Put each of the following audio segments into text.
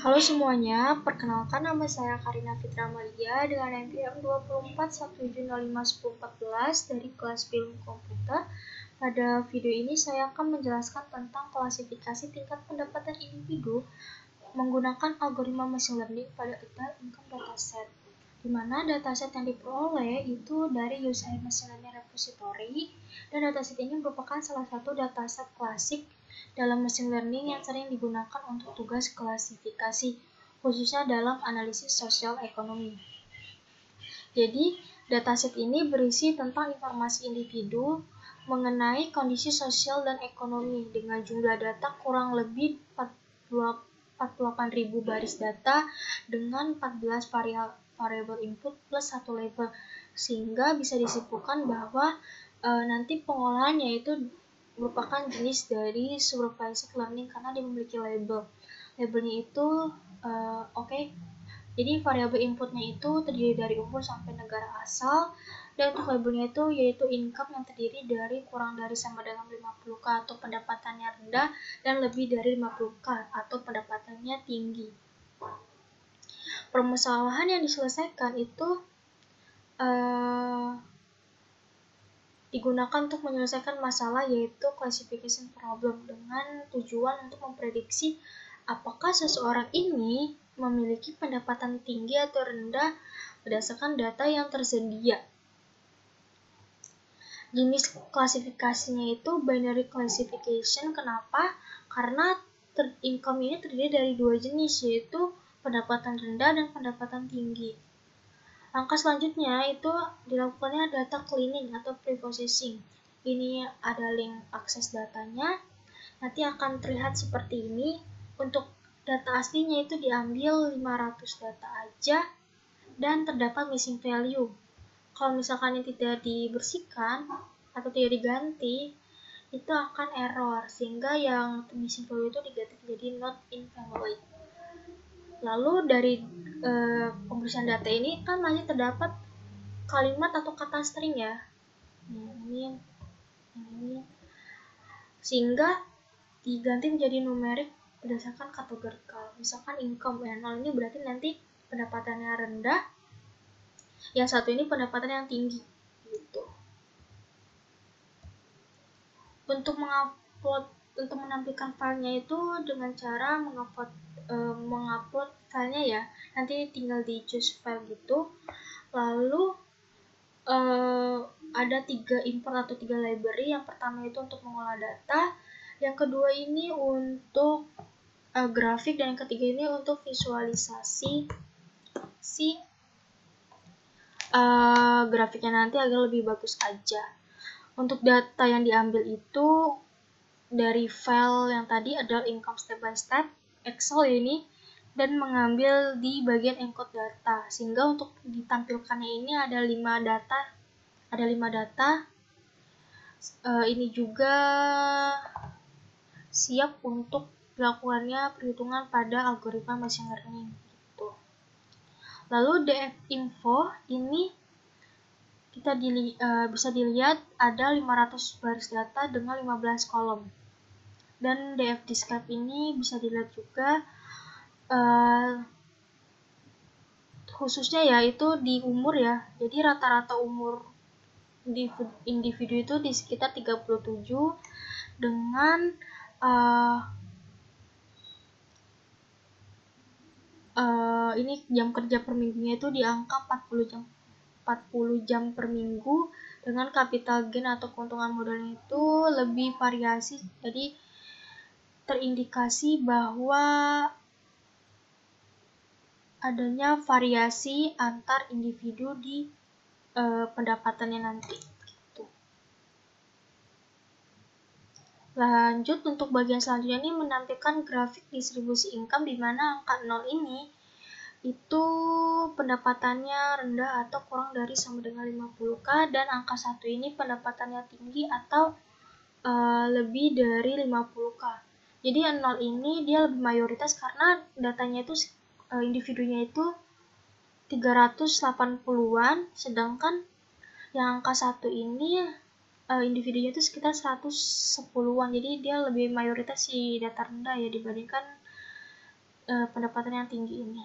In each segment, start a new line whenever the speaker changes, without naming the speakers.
Halo semuanya, perkenalkan nama saya Karina Fitra Malia dengan NPM 2417051014 dari kelas Ilmu Komputer. Pada video ini saya akan menjelaskan tentang klasifikasi tingkat pendapatan individu menggunakan algoritma machine learning pada Adult Income Dataset, di mana dataset yang diperoleh itu dari USI Machine Learning Repository, dan dataset ini merupakan salah satu dataset klasik dalam machine learning yang sering digunakan untuk tugas klasifikasi, khususnya dalam analisis sosial ekonomi. Jadi, dataset ini berisi tentang informasi individu mengenai kondisi sosial dan ekonomi dengan jumlah data kurang lebih 48.000 baris data dengan 14 variabel input plus 1 label, sehingga bisa disimpulkan bahwa nanti pengolahannya itu merupakan jenis dari supervised learning karena dia memiliki label. Labelnya itu jadi variabel inputnya itu terdiri dari umur sampai negara asal, dan untuk labelnya itu yaitu income yang terdiri dari kurang dari sama dengan 50k atau pendapatannya rendah dan lebih dari 50k atau pendapatannya tinggi. Permasalahan yang diselesaikan itu digunakan untuk menyelesaikan masalah, yaitu classification problem, dengan tujuan untuk memprediksi apakah seseorang ini memiliki pendapatan tinggi atau rendah berdasarkan data yang tersedia. Jenis klasifikasinya itu binary classification. Kenapa? Karena income ini terdiri dari dua jenis, yaitu pendapatan rendah dan pendapatan tinggi. Langkah selanjutnya itu dilakukannya data cleaning atau preprocessing. Ini ada link akses datanya. Nanti akan terlihat seperti ini. Untuk data aslinya itu diambil 500 data aja dan terdapat missing value. Kalau misalkan ini tidak dibersihkan atau tidak diganti, itu akan error, sehingga yang missing value itu diganti menjadi not invalid. Lalu dari pembersihan data ini kan masih terdapat kalimat atau kata string ya, ini sehingga diganti menjadi numerik berdasarkan kategorikal. Misalkan income yang 0 ini berarti nanti pendapatannya rendah, yang satu ini pendapatan yang tinggi gitu. Untuk menampilkan filenya itu dengan cara mengupload filenya ya, nanti tinggal di choose file gitu. Lalu ada 3 import atau 3 library. Yang pertama itu untuk mengolah data, yang kedua ini untuk grafik, dan yang ketiga ini untuk visualisasi grafiknya nanti agar lebih bagus aja. Untuk data yang diambil itu dari file yang tadi adalah income step by step Excel ini, dan mengambil di bagian encode data, sehingga untuk ditampilkannya ini ada 5 data. Ini juga siap untuk dilakukannya perhitungan pada algoritma machine learning gitu. Lalu DF info ini kita bisa dilihat ada 500 baris data dengan 15 kolom. Dan DF describe ini bisa dilihat juga khususnya yaitu di umur ya. Jadi rata-rata umur individu itu di sekitar 37, dengan ini jam kerja per minggunya itu di angka 40 jam per minggu, dengan capital gain atau keuntungan modalnya itu lebih variasi. Jadi terindikasi bahwa adanya variasi antar individu di pendapatannya nanti gitu. Lanjut, untuk bagian selanjutnya ini menampilkan grafik distribusi income, di mana angka 0 ini itu pendapatannya rendah atau kurang dari sama dengan 50k, dan angka 1 ini pendapatannya tinggi atau lebih dari 50k. Jadi yang 0 ini dia lebih mayoritas karena datanya itu individunya itu 380-an, sedangkan yang angka 1 ini individunya itu sekitar 110-an. Jadi dia lebih mayoritas si data rendah ya dibandingkan pendapatan yang tinggi ini.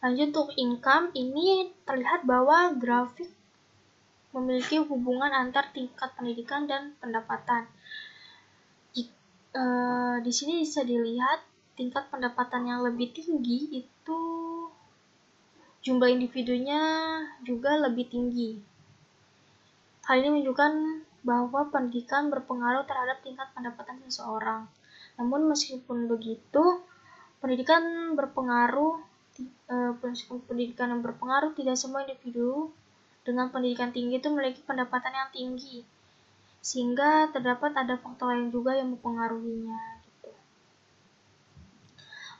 Lanjut untuk income, ini terlihat bahwa grafik memiliki hubungan antar tingkat pendidikan dan pendapatan. Di sini bisa dilihat tingkat pendapatan yang lebih tinggi itu jumlah individunya juga lebih tinggi. Hal ini menunjukkan bahwa pendidikan berpengaruh terhadap tingkat pendapatan seseorang. Namun meskipun begitu, pendidikan yang berpengaruh, tidak semua individu dengan pendidikan tinggi itu memiliki pendapatan yang tinggi, sehingga terdapat ada faktor lain juga yang mempengaruhinya. Gitu.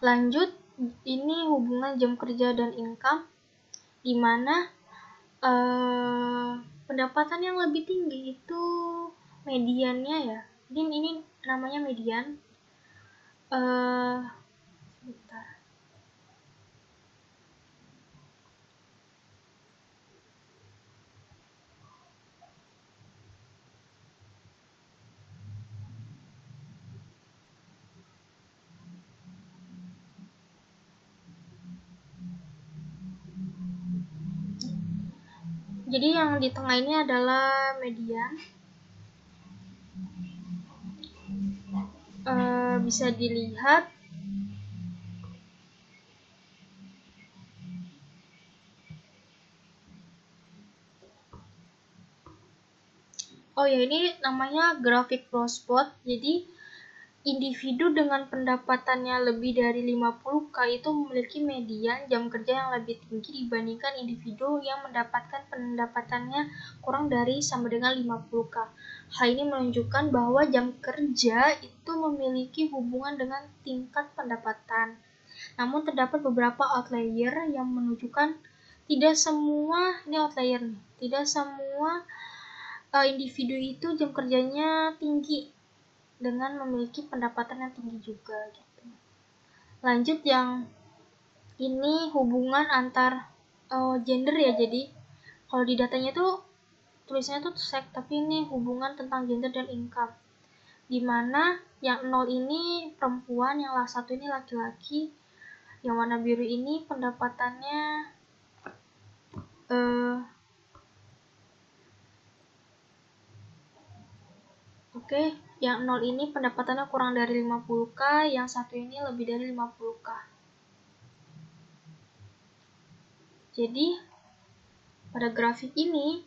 Lanjut, ini hubungan jam kerja dan income, di mana pendapatan yang lebih tinggi itu mediannya ya. Ini namanya median. Sebentar. Jadi yang di tengah ini adalah median. Bisa dilihat ini namanya grafik raw spot. Jadi individu dengan pendapatannya lebih dari 50K itu memiliki median jam kerja yang lebih tinggi dibandingkan individu yang mendapatkan pendapatannya kurang dari sama dengan 50K. Hal ini menunjukkan bahwa jam kerja itu memiliki hubungan dengan tingkat pendapatan. Namun terdapat beberapa outlier yang menunjukkan tidak semua individu itu jam kerjanya tinggi dengan memiliki pendapatan yang tinggi juga gitu. Lanjut, yang ini hubungan antar gender ya. Jadi kalau di datanya tuh tulisannya tuh sex, tapi ini hubungan tentang gender dan income. Dimana yang 0 ini perempuan, yang 1 ini laki-laki, yang warna biru ini pendapatannya yang 0 ini pendapatannya kurang dari 50K, yang 1 ini lebih dari 50K. Jadi pada grafik ini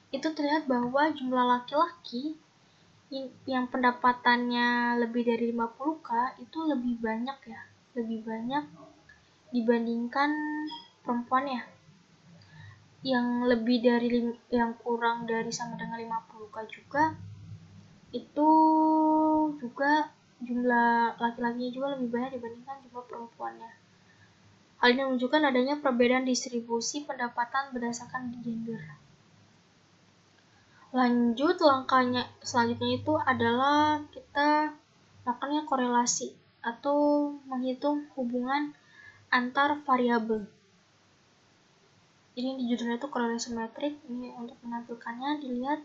itu terlihat bahwa jumlah laki-laki yang pendapatannya lebih dari 50K itu lebih banyak dibandingkan perempuan ya. Yang kurang dari sama dengan 50K juga, itu juga jumlah laki-lakinya juga lebih banyak dibandingkan jumlah perempuannya. Hal ini menunjukkan adanya perbedaan distribusi pendapatan berdasarkan gender. Lanjut, langkahnya selanjutnya itu adalah kita lakukannya korelasi atau menghitung hubungan antar variabel. Ini di judulnya itu correlation metric. Ini untuk menampilkannya dilihat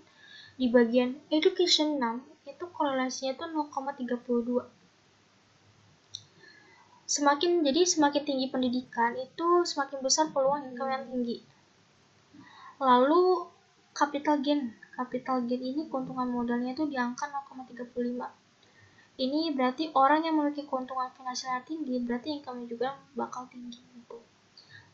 di bagian education 6 itu korelasinya itu 0,32. Semakin tinggi pendidikan itu semakin besar peluang income yang tinggi. Lalu capital gain ini keuntungan modalnya itu di angka 0,35. Ini berarti orang yang memiliki keuntungan finansial tinggi berarti income-nya juga bakal tinggi gitu.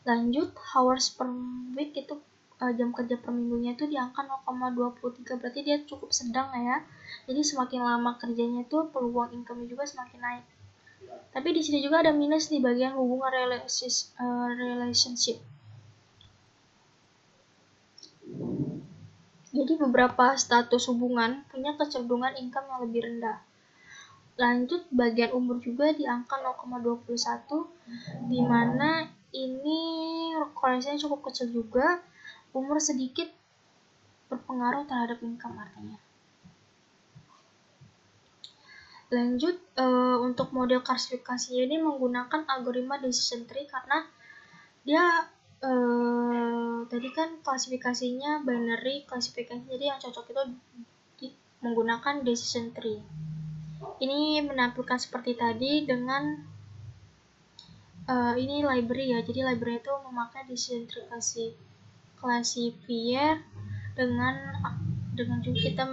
Lanjut, hours per week itu jam kerja per minggunya itu di angka 0,23, berarti dia cukup sedang ya. Jadi semakin lama kerjanya itu peluang income-nya juga semakin naik. Tapi di sini juga ada minus di bagian hubungan relationship. Jadi beberapa status hubungan punya kecenderungan income yang lebih rendah. Lanjut, bagian umur juga di angka 0,21, di mana ini korelasinya cukup kecil juga. Umur sedikit berpengaruh terhadap income artinya. Lanjut, untuk model klasifikasinya ini menggunakan algoritma decision tree karena dia tadi kan klasifikasinya binary klasifikasi, jadi yang cocok itu menggunakan decision tree. Ini menampilkan seperti tadi dengan ini library ya. Jadi library itu memakai decision tree classifier dengan juga kita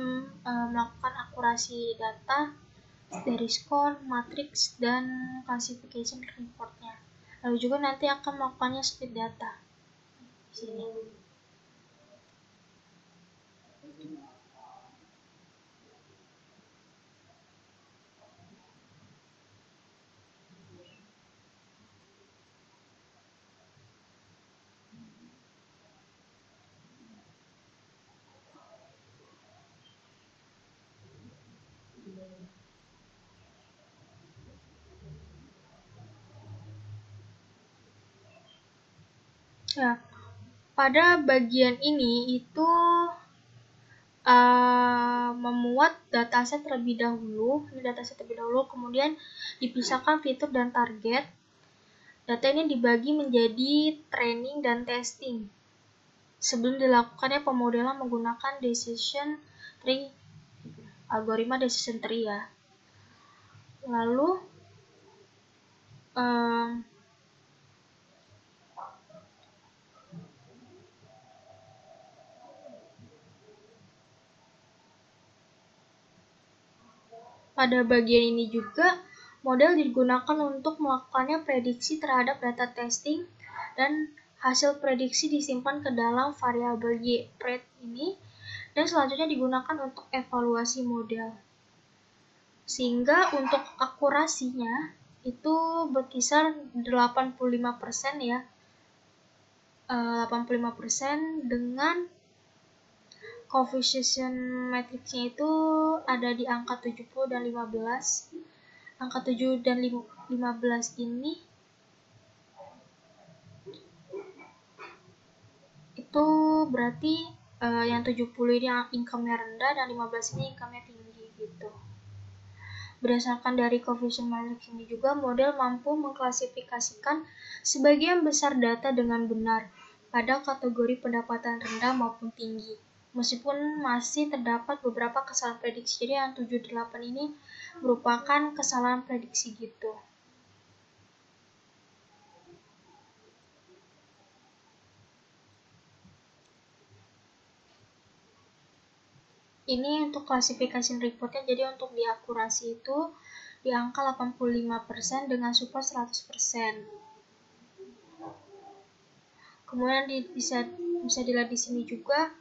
melakukan akurasi data dari score, matrix, dan classification reportnya. Lalu juga nanti akan melakukannya speed data. Sini. Ya, pada bagian ini itu memuat dataset terlebih dahulu. Ini dataset terlebih dahulu, kemudian dipisahkan fitur dan target. Data ini dibagi menjadi training dan testing. Sebelum dilakukannya pemodelan menggunakan decision tree, algoritma decision tree ya. Lalu pada bagian ini juga model digunakan untuk melakukannya prediksi terhadap data testing dan hasil prediksi disimpan ke dalam variabel Y rate ini dan selanjutnya digunakan untuk evaluasi model. Sehingga untuk akurasinya itu berkisar 85% ya. 85% dengan coefficient matrixnya itu ada di angka 70 dan 15. Angka 7 dan 15 ini itu berarti yang 70 ini income-nya rendah dan 15 ini income-nya tinggi gitu. Berdasarkan dari coefficient matrix ini juga model mampu mengklasifikasikan sebagian besar data dengan benar pada kategori pendapatan rendah maupun tinggi. Meskipun masih terdapat beberapa kesalahan prediksi. Jadi yang 78 ini merupakan kesalahan prediksi gitu. Ini untuk klasifikasi reportnya, jadi untuk diakurasi itu di angka 85% dengan support 100%. Kemudian bisa dilihat di sini juga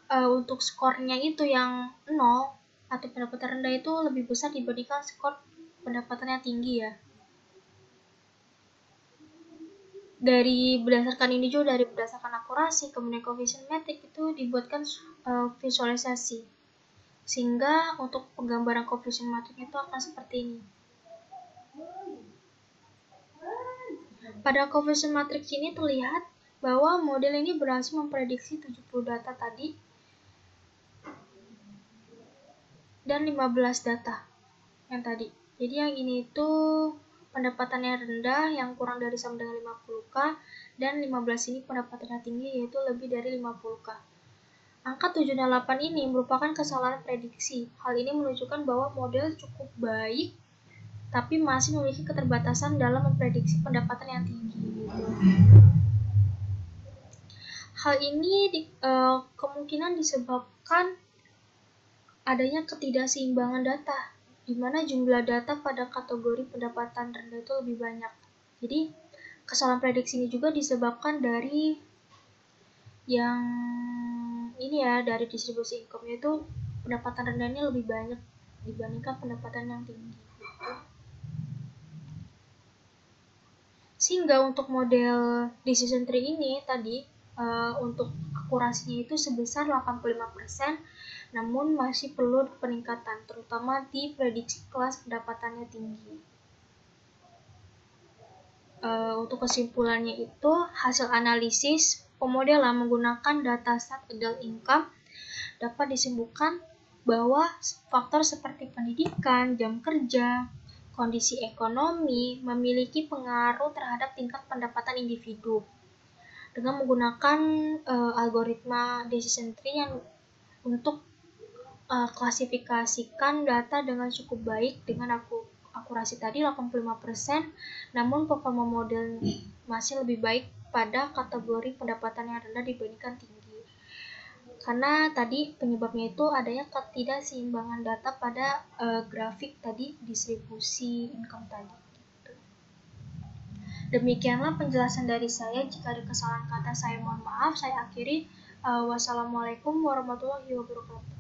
untuk skornya itu yang 0 atau pendapatan rendah itu lebih besar dibandingkan skor pendapatan yang tinggi ya. Berdasarkan ini juga dari berdasarkan akurasi, kemudian coefficient matrix itu dibuatkan visualisasi. Sehingga untuk penggambaran coefficient matrix itu akan seperti ini. Pada coefficient matrix ini terlihat bahwa model ini berhasil memprediksi 70 data tadi dan 15 data yang tadi. Jadi yang ini itu pendapatannya rendah yang kurang dari sama dengan 50k dan 15 ini pendapatannya tinggi yaitu lebih dari 50k. Angka 78 ini merupakan kesalahan prediksi. Hal ini menunjukkan bahwa model cukup baik tapi masih memiliki keterbatasan dalam memprediksi pendapatan yang tinggi gitu. Hal ini kemungkinan disebabkan adanya ketidakseimbangan data, di mana jumlah data pada kategori pendapatan rendah itu lebih banyak. Jadi, kesalahan prediksi ini juga disebabkan dari yang ini ya, dari distribusi income itu pendapatan rendahnya lebih banyak dibandingkan pendapatan yang tinggi. Sehingga untuk model decision tree ini tadi untuk akurasinya itu sebesar 85%, namun masih perlu peningkatan, terutama di prediksi kelas pendapatannya tinggi. Untuk kesimpulannya itu, hasil analisis pemodelan menggunakan dataset adult income dapat disimpulkan bahwa faktor seperti pendidikan, jam kerja, kondisi ekonomi memiliki pengaruh terhadap tingkat pendapatan individu. Dengan menggunakan algoritma decision tree yang untuk klasifikasikan data dengan cukup baik dengan akurasi tadi 85%, namun performa model masih lebih baik pada kategori pendapatan yang rendah dibandingkan tinggi. Karena tadi penyebabnya itu adanya ketidakseimbangan data pada grafik tadi, distribusi income tadi. Demikianlah penjelasan dari saya. Jika ada kesalahan kata saya mohon maaf. Saya akhiri. Wassalamualaikum warahmatullahi wabarakatuh.